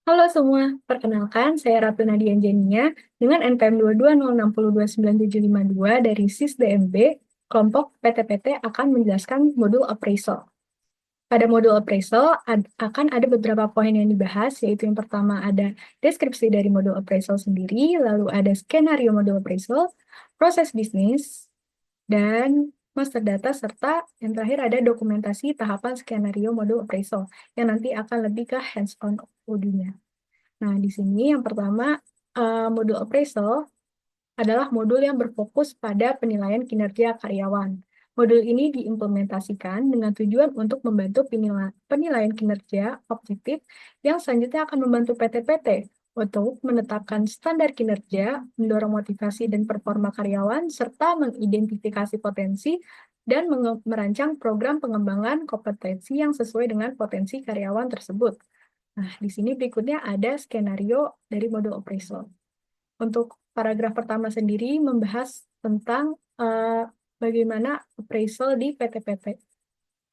Halo semua, perkenalkan saya Ratu Nadia Jania dengan NPM 220602972 dari SIS DMB, kelompok PT-PT akan menjelaskan modul appraisal. Pada modul appraisal akan ada beberapa poin yang dibahas, yaitu yang pertama ada deskripsi dari modul appraisal sendiri, lalu ada skenario modul appraisal, proses bisnis, dan master data, serta yang terakhir ada dokumentasi tahapan skenario modul appraisal, yang nanti akan lebih ke hands-on audio-nya. Nah, di sini yang pertama, modul appraisal adalah modul yang berfokus pada penilaian kinerja karyawan. Modul ini diimplementasikan dengan tujuan untuk membantu penilaian kinerja objektif yang selanjutnya akan membantu PT-PT untuk menetapkan standar kinerja, mendorong motivasi dan performa karyawan, serta mengidentifikasi potensi dan merancang program pengembangan kompetensi yang sesuai dengan potensi karyawan tersebut. Nah, di sini berikutnya ada skenario dari modul appraisal. Untuk paragraf pertama sendiri membahas tentang bagaimana appraisal di PT-PT.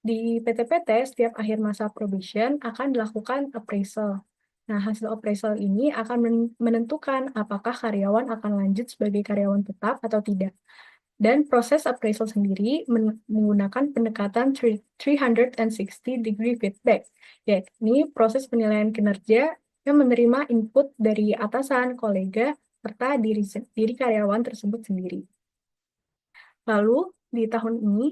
Di PT-PT, setiap akhir masa probation akan dilakukan appraisal. Nah, hasil appraisal ini akan menentukan apakah karyawan akan lanjut sebagai karyawan tetap atau tidak. Dan proses appraisal sendiri menggunakan pendekatan 360 degree feedback, yakni proses penilaian kinerja yang menerima input dari atasan, kolega, serta diri karyawan tersebut sendiri. Lalu, di tahun ini,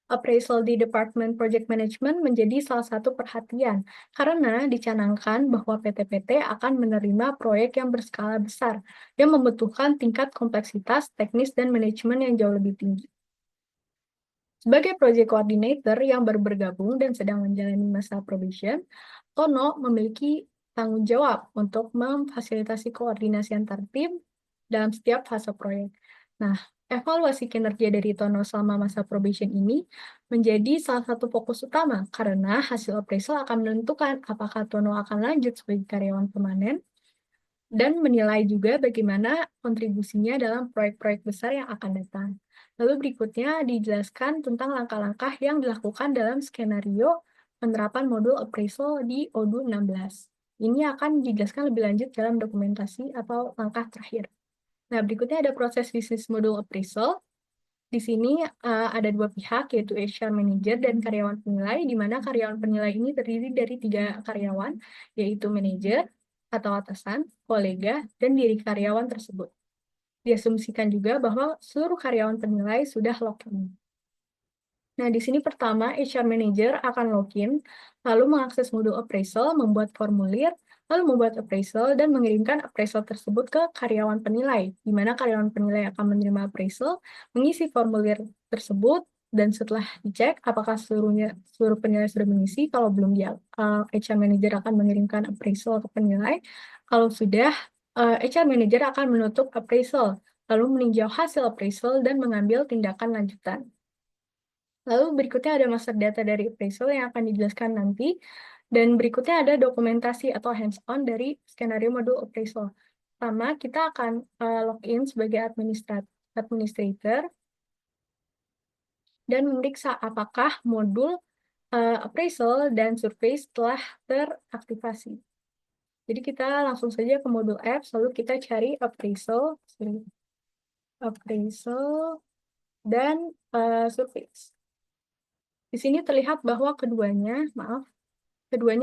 appraisal di Departemen Project Management menjadi salah satu perhatian karena dicanangkan bahwa PT-PT akan menerima proyek yang berskala besar yang membutuhkan tingkat kompleksitas teknis dan manajemen yang jauh lebih tinggi. Sebagai project coordinator yang baru bergabung dan sedang menjalani masa probation, Tono memiliki tanggung jawab untuk memfasilitasi koordinasi antar tim dalam setiap fase proyek. Nah, evaluasi kinerja dari Tono selama masa probation ini menjadi salah satu fokus utama karena hasil appraisal akan menentukan apakah Tono akan lanjut sebagai karyawan permanen dan menilai juga bagaimana kontribusinya dalam proyek-proyek besar yang akan datang. Lalu berikutnya dijelaskan tentang langkah-langkah yang dilakukan dalam skenario penerapan modul appraisal di ODU 16. Ini akan dijelaskan lebih lanjut dalam dokumentasi atau langkah terakhir. Nah, berikutnya ada proses bisnis modul appraisal. Di sini ada dua pihak, yaitu HR manager dan karyawan penilai, di mana karyawan penilai ini terdiri dari 3 karyawan, yaitu manajer atau atasan, kolega, dan diri karyawan tersebut. Diasumsikan juga bahwa seluruh karyawan penilai sudah login. Nah, di sini pertama, HR Manager akan login, lalu mengakses modul appraisal, membuat formulir, lalu membuat appraisal, dan mengirimkan appraisal tersebut ke karyawan penilai, di mana karyawan penilai akan menerima appraisal, mengisi formulir tersebut, dan setelah dicek apakah seluruh penilai sudah mengisi, kalau belum dia HR Manager akan mengirimkan appraisal ke penilai, kalau sudah HR Manager akan menutup appraisal, lalu meninjau hasil appraisal dan mengambil tindakan lanjutan. Lalu berikutnya ada master data dari appraisal yang akan dijelaskan nanti. Dan berikutnya ada dokumentasi atau hands-on dari skenario modul appraisal. Pertama, kita akan login sebagai administrator dan memeriksa apakah modul appraisal dan survei telah teraktivasi. Jadi kita langsung saja ke modul apps, lalu kita cari appraisal dan surveys. Di sini terlihat bahwa keduanya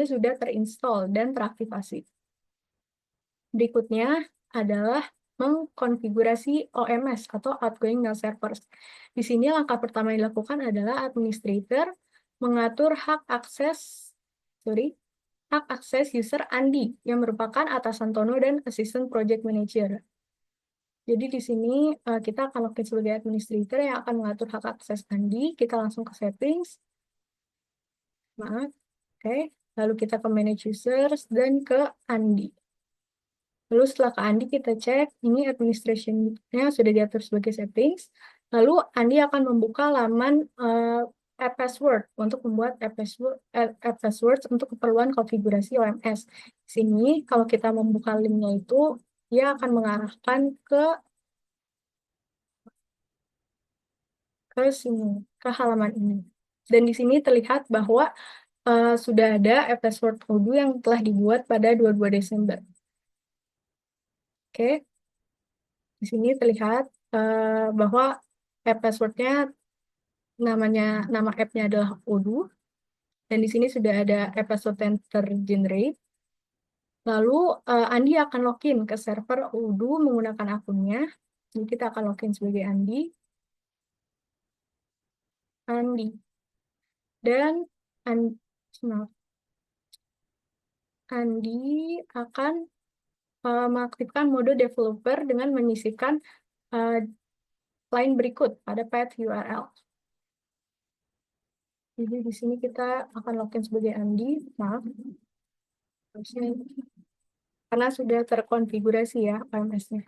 sudah terinstall dan teraktivasi. Berikutnya adalah mengkonfigurasi OMS atau Outgoing Mail Servers. Di sini langkah pertama yang dilakukan adalah administrator mengatur hak akses user Andi yang merupakan atasan Tono dan Assistant Project Manager. Jadi di sini kita akan login sebagai administrator yang akan mengatur hak akses Andi. Kita langsung ke settings. Maaf. Oke. Lalu kita ke manage users dan ke Andi. Lalu setelah ke Andi kita cek, ini administration-nya sudah diatur sebagai settings. Lalu Andi akan membuka laman app password untuk membuat app password untuk keperluan konfigurasi OMS. Di sini kalau kita membuka linknya itu, dia akan mengarahkan ke sini, ke halaman ini. Dan di sini terlihat bahwa sudah ada password Odoo yang telah dibuat pada 22 Desember. Oke, di sini terlihat bahwa passwordnya nama app-nya adalah Odoo, dan di sini sudah ada password yang tergenerate. Lalu Andi akan login ke server Odoo menggunakan akunnya. Jadi kita akan login sebagai Andi, dan maaf, Andi akan mengaktifkan mode developer dengan menyisipkan line berikut pada path URL. Jadi di sini kita akan login sebagai Andi, maaf, karena sudah terkonfigurasi ya OMS-nya.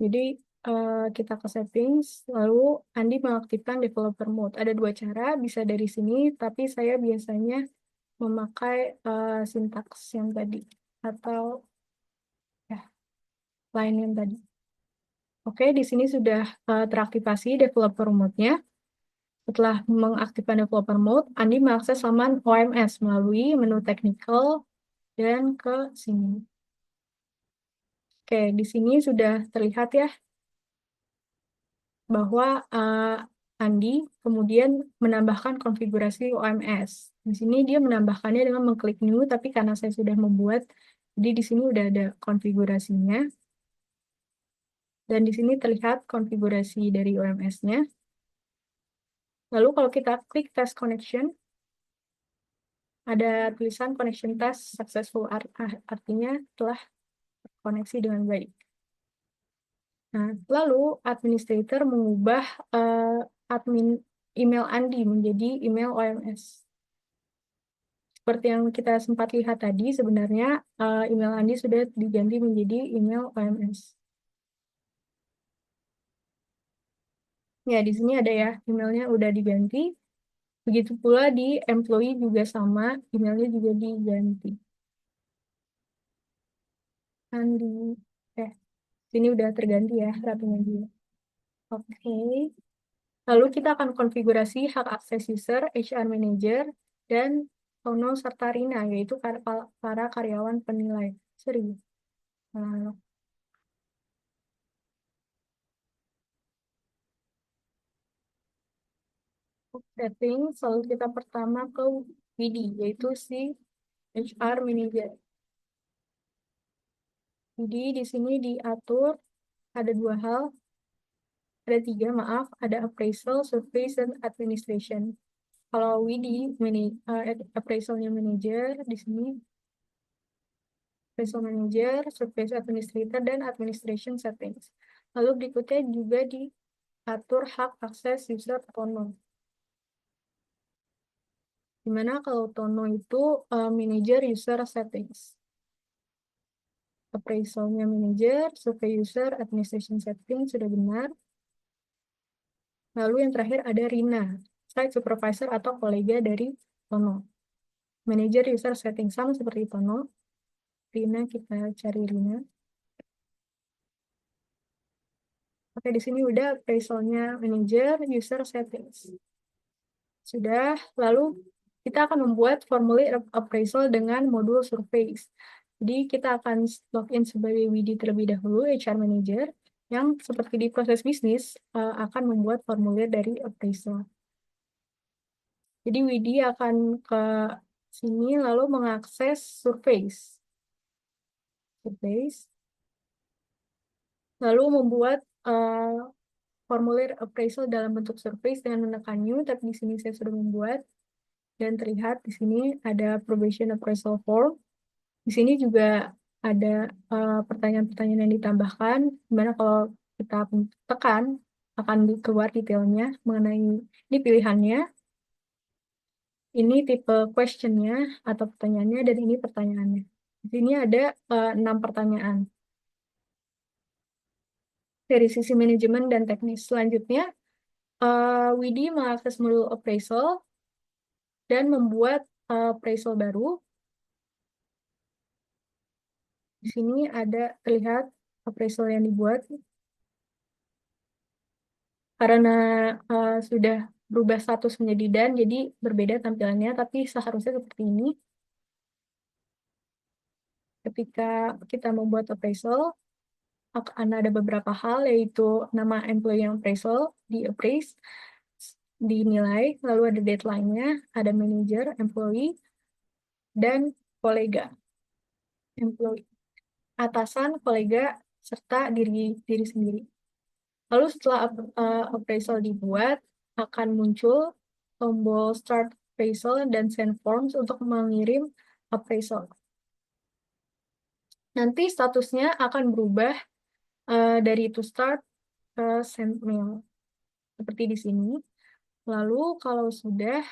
Jadi kita ke settings, lalu Andi mengaktifkan developer mode. Ada dua cara, bisa dari sini, tapi saya biasanya memakai sintaks yang tadi, atau ya, line yang tadi. Oke, di sini sudah teraktivasi developer mode-nya. Setelah mengaktifkan developer mode, Andi mengakses laman OMS melalui menu technical dan ke sini. Oke, di sini sudah terlihat ya bahwa Andi kemudian menambahkan konfigurasi OMS. Di sini dia menambahkannya dengan mengklik new, tapi karena saya sudah membuat, jadi di sini udah ada konfigurasinya. Dan di sini terlihat konfigurasi dari OMS-nya. Lalu kalau kita klik test connection, ada tulisan connection test successful, artinya telah koneksi dengan baik. Nah, lalu administrator mengubah admin email Andi menjadi email OMS. Seperti yang kita sempat lihat tadi, sebenarnya email Andi sudah diganti menjadi email OMS. Ya, di sini ada ya, emailnya udah diganti. Begitu pula di employee juga sama, emailnya juga diganti. Andi, sini udah terganti ya, ratunya juga. Oke. Lalu kita akan konfigurasi hak akses user, HR manager, dan Tono serta Rina, yaitu para karyawan penilai. Serius. Nah, setting, selalu kita pertama ke WD, yaitu si HR manager. Jadi di sini diatur ada dua hal, ada tiga, maaf, ada appraisal, survey, dan administration. Kalau WD, appraisalnya manager, di sini appraisal manager, survey administrator, dan administration settings. Lalu berikutnya juga diatur hak akses user Tono. Dimana kalau Tono itu manager user settings. Appraisalnya manager, survey user, administration setting sudah benar. Lalu yang terakhir ada Rina, site supervisor atau kolega dari Tono. Manager user setting sama seperti Tono. Rina, kita cari Rina. Oke, di sini udah appraisalnya manager user settings. Sudah, lalu kita akan membuat formulir appraisal dengan modul surveys. Jadi kita akan login sebagai WD terlebih dahulu, HR Manager, yang seperti di proses bisnis akan membuat formulir dari appraisal. Jadi WD akan ke sini lalu mengakses surveys. Lalu membuat formulir appraisal dalam bentuk surveys dengan menekan new, tapi di sini saya sudah membuat. Dan terlihat di sini ada probation appraisal form. Di sini juga ada pertanyaan-pertanyaan yang ditambahkan, dimana kalau kita tekan akan keluar detailnya mengenai ini pilihannya, ini tipe questionnya atau pertanyaannya, dan ini pertanyaannya. Di sini ada 6 pertanyaan dari sisi manajemen dan teknis. Selanjutnya, Widi mengakses modul appraisal dan membuat appraisal baru. Di sini ada terlihat appraisal yang dibuat. Karena sudah berubah status menjadi dan, jadi berbeda tampilannya, tapi seharusnya seperti ini. Ketika kita membuat appraisal, akan ada beberapa hal, yaitu nama employee yang appraisal, di appraise, dinilai, lalu ada deadline-nya, ada manager, employee, dan kolega. Employee, atasan, kolega, serta diri sendiri. Lalu setelah appraisal dibuat, akan muncul tombol start appraisal dan send forms untuk mengirim appraisal. Nanti statusnya akan berubah dari to start ke send mail, seperti di sini. Lalu kalau sudah,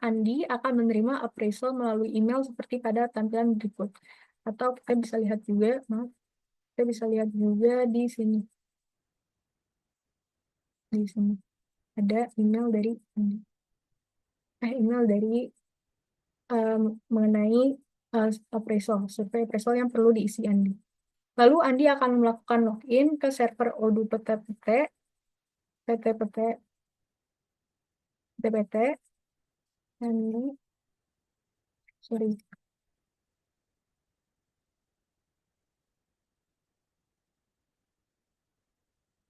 Andi akan menerima appraisal melalui email seperti pada tampilan berikut. Atau kita bisa lihat juga, maaf, kita bisa lihat juga di sini. Di sini ada email dari Andi. Email dari mengenai appraisal, survei appraisal yang perlu diisi Andi. Lalu Andi akan melakukan login ke server Odoo PTPT, PTPT, PTPT, Andi, sorry.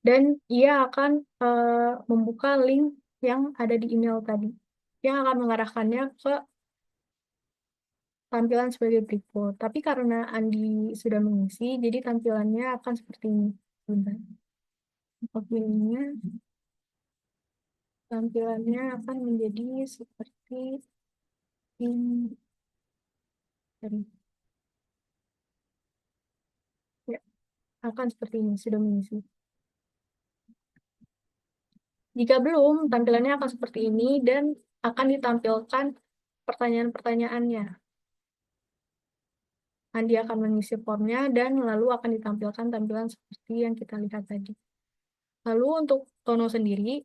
Dan ia akan membuka link yang ada di email tadi, yang akan mengarahkannya ke tampilan sebagai berikut. Tapi karena Andi sudah mengisi, jadi tampilannya akan seperti ini. Bentar. Loginnya, tampilannya akan menjadi seperti ini. Sorry. Ya, akan seperti ini, sudah mengisi. Jika belum, tampilannya akan seperti ini dan akan ditampilkan pertanyaan-pertanyaannya. Andi akan mengisi formnya dan lalu akan ditampilkan tampilan seperti yang kita lihat tadi. Lalu untuk Tono sendiri,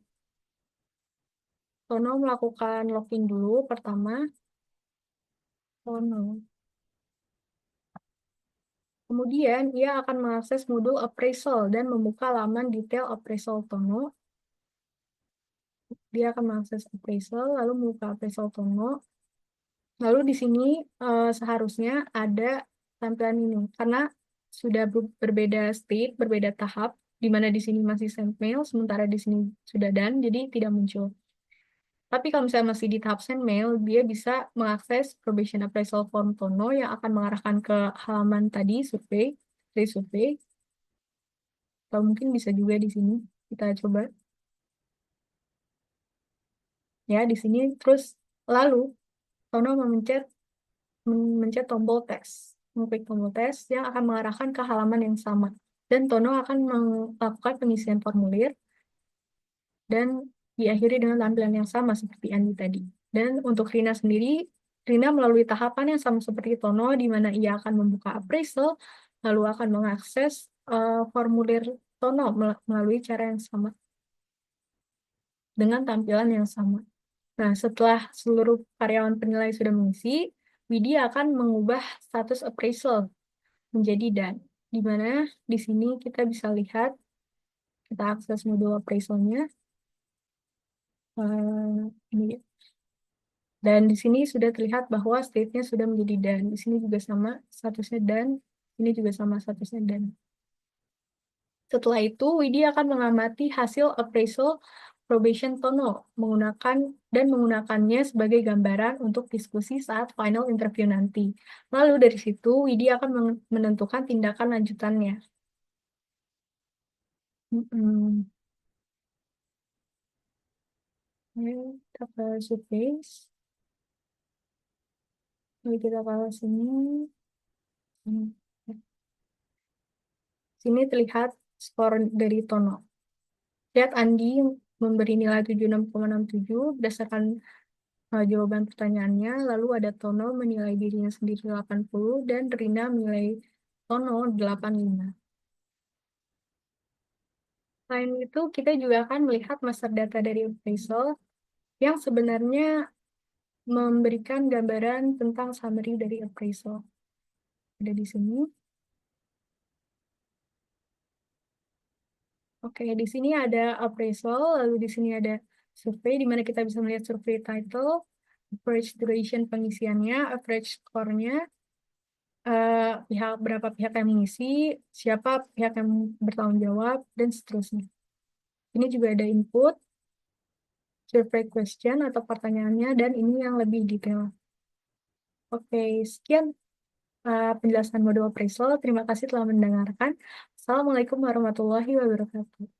Tono melakukan login dulu pertama. Tono. Kemudian ia akan mengakses modul appraisal dan membuka laman detail appraisal Tono. Dia akan mengakses appraisal, lalu membuka appraisal Tono. Lalu di sini seharusnya ada tampilan ini, karena sudah berbeda state, berbeda tahap, di mana di sini masih send mail, sementara di sini sudah done, jadi tidak muncul. Tapi kalau misalnya masih di tahap send mail, dia bisa mengakses probation appraisal form Tono yang akan mengarahkan ke halaman tadi, survei, survei. Atau mungkin bisa juga di sini. Kita coba. Ya, di sini. Terus lalu, Tono memencet tombol tes. Mengklik tombol tes yang akan mengarahkan ke halaman yang sama. Dan Tono akan melakukan pengisian formulir dan diakhiri dengan tampilan yang sama seperti Andi tadi. Dan untuk Rina sendiri, Rina melalui tahapan yang sama seperti Tono, di mana ia akan membuka appraisal, lalu akan mengakses formulir Tono melalui cara yang sama, dengan tampilan yang sama. Nah, setelah seluruh karyawan penilai sudah mengisi, Widya akan mengubah status appraisal menjadi dan, di mana di sini kita bisa lihat, kita akses modul appraisalnya. Ini. Dan di sini sudah terlihat bahwa state-nya sudah menjadi dan. Di sini juga sama statusnya dan, ini juga sama statusnya dan. Setelah itu, Widya akan mengamati hasil appraisal probation Tono menggunakannya sebagai gambaran untuk diskusi saat final interview nanti. Lalu dari situ, Widya akan menentukan tindakan lanjutannya. Kita ke surveys. Lalu kita ke sini. Sini terlihat skor dari Tono. Lihat Andi memberi nilai 76,67 berdasarkan jawaban pertanyaannya. Lalu ada Tono menilai dirinya sendiri 80 dan Rina menilai Tono 85. Selain itu, kita juga akan melihat master data dari appraisal yang sebenarnya memberikan gambaran tentang summary dari appraisal. Ada di sini. Oke, di sini ada appraisal, lalu di sini ada survei, di mana kita bisa melihat survei title, average duration pengisiannya, average score-nya, berapa pihak yang mengisi, siapa pihak yang bertanggung jawab, dan seterusnya. Ini juga ada input, survey question atau pertanyaannya, dan ini yang lebih detail. Oke, sekian penjelasan modul appraisal. Terima kasih telah mendengarkan. Assalamualaikum warahmatullahi wabarakatuh.